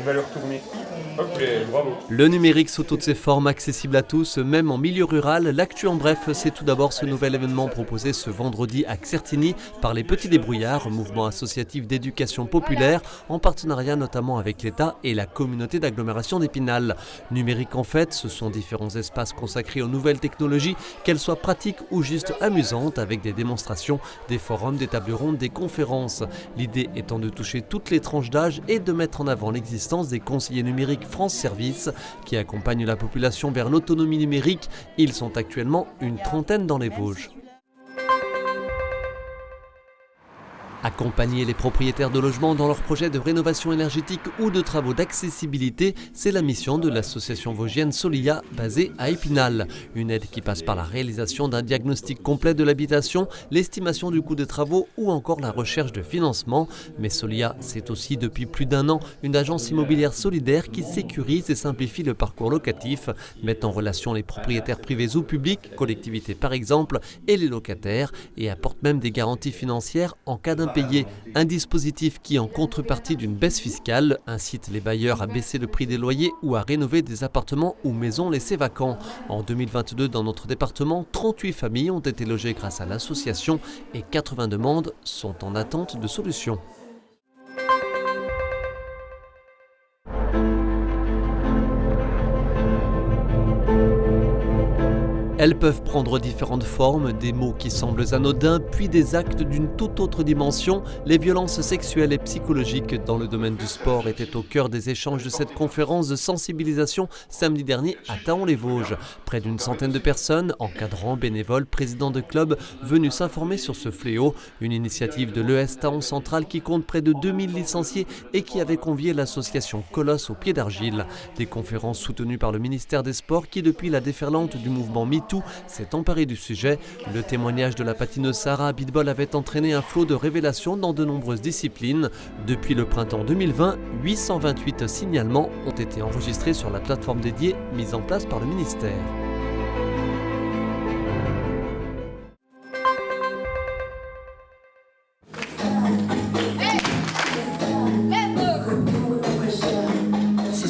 va le retourner. Ok, bravo. Le numérique sous toutes ses formes, accessible à tous, même en milieu rural. L'actu en bref, c'est tout d'abord ce nouvel événement proposé ce vendredi à Certigny par les Petits Débrouillards, mouvement associatif d'éducation populaire, en partenariat notamment avec l'État et la communauté d'agglomération d'Épinal. Numérique en fait, ce sont différents espaces consacrés aux nouvelles technologies, qu'elles soient pratiques ou juste amusantes, avec des démonstrations, des forums, des tables rondes, des conférences. L'idée étant de toucher toutes les tranches d'âge et de mettre en avant l'existence des conseillers numériques France Service qui accompagnent la population vers l'autonomie numérique. Ils sont actuellement une trentaine dans les Vosges. Accompagner les propriétaires de logements dans leurs projets de rénovation énergétique ou de travaux d'accessibilité, c'est la mission de l'association vosgienne Solia, basée à Épinal. Une aide qui passe par la réalisation d'un diagnostic complet de l'habitation, l'estimation du coût des travaux ou encore la recherche de financement. Mais Solia, c'est aussi depuis plus d'un an une agence immobilière solidaire qui sécurise et simplifie le parcours locatif, met en relation les propriétaires privés ou publics, collectivités par exemple, et les locataires, et apporte même des garanties financières en cas d'impayé. Un dispositif qui, en contrepartie d'une baisse fiscale, incite les bailleurs à baisser le prix des loyers ou à rénover des appartements ou maisons laissés vacants. En 2022, dans notre département, 38 familles ont été logées grâce à l'association et 80 demandes sont en attente de solutions. Elles peuvent prendre différentes formes, des mots qui semblent anodins, puis des actes d'une toute autre dimension. Les violences sexuelles et psychologiques dans le domaine du sport étaient au cœur des échanges de cette conférence de sensibilisation samedi dernier à Thaon-les-Vosges. Près d'une centaine de personnes, encadrants, bénévoles, présidents de clubs, venus s'informer sur ce fléau. Une initiative de l'ES Thaon Central qui compte près de 2000 licenciés et qui avait convié l'association Colosse au pied d'argile. Des conférences soutenues par le ministère des Sports qui, depuis la déferlante du mouvement MeToo, s'est emparé du sujet. Le témoignage de la patineuse Sarah Abitbol avait entraîné un flot de révélations dans de nombreuses disciplines. Depuis le printemps 2020, 828 signalements ont été enregistrés sur la plateforme dédiée mise en place par le ministère.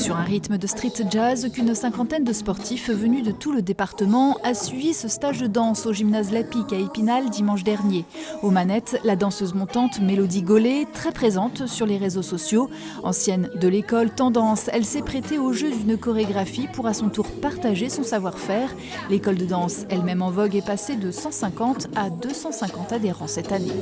Sur un rythme de street jazz qu'une cinquantaine de sportifs venus de tout le département a suivi ce stage de danse au gymnase Lapic à Épinal dimanche dernier. Aux manettes, la danseuse montante Mélodie Gollet, très présente sur les réseaux sociaux. Ancienne de l'école Tendance, elle s'est prêtée au jeu d'une chorégraphie pour à son tour partager son savoir-faire. L'école de danse, elle-même en vogue, est passée de 150 à 250 adhérents cette année.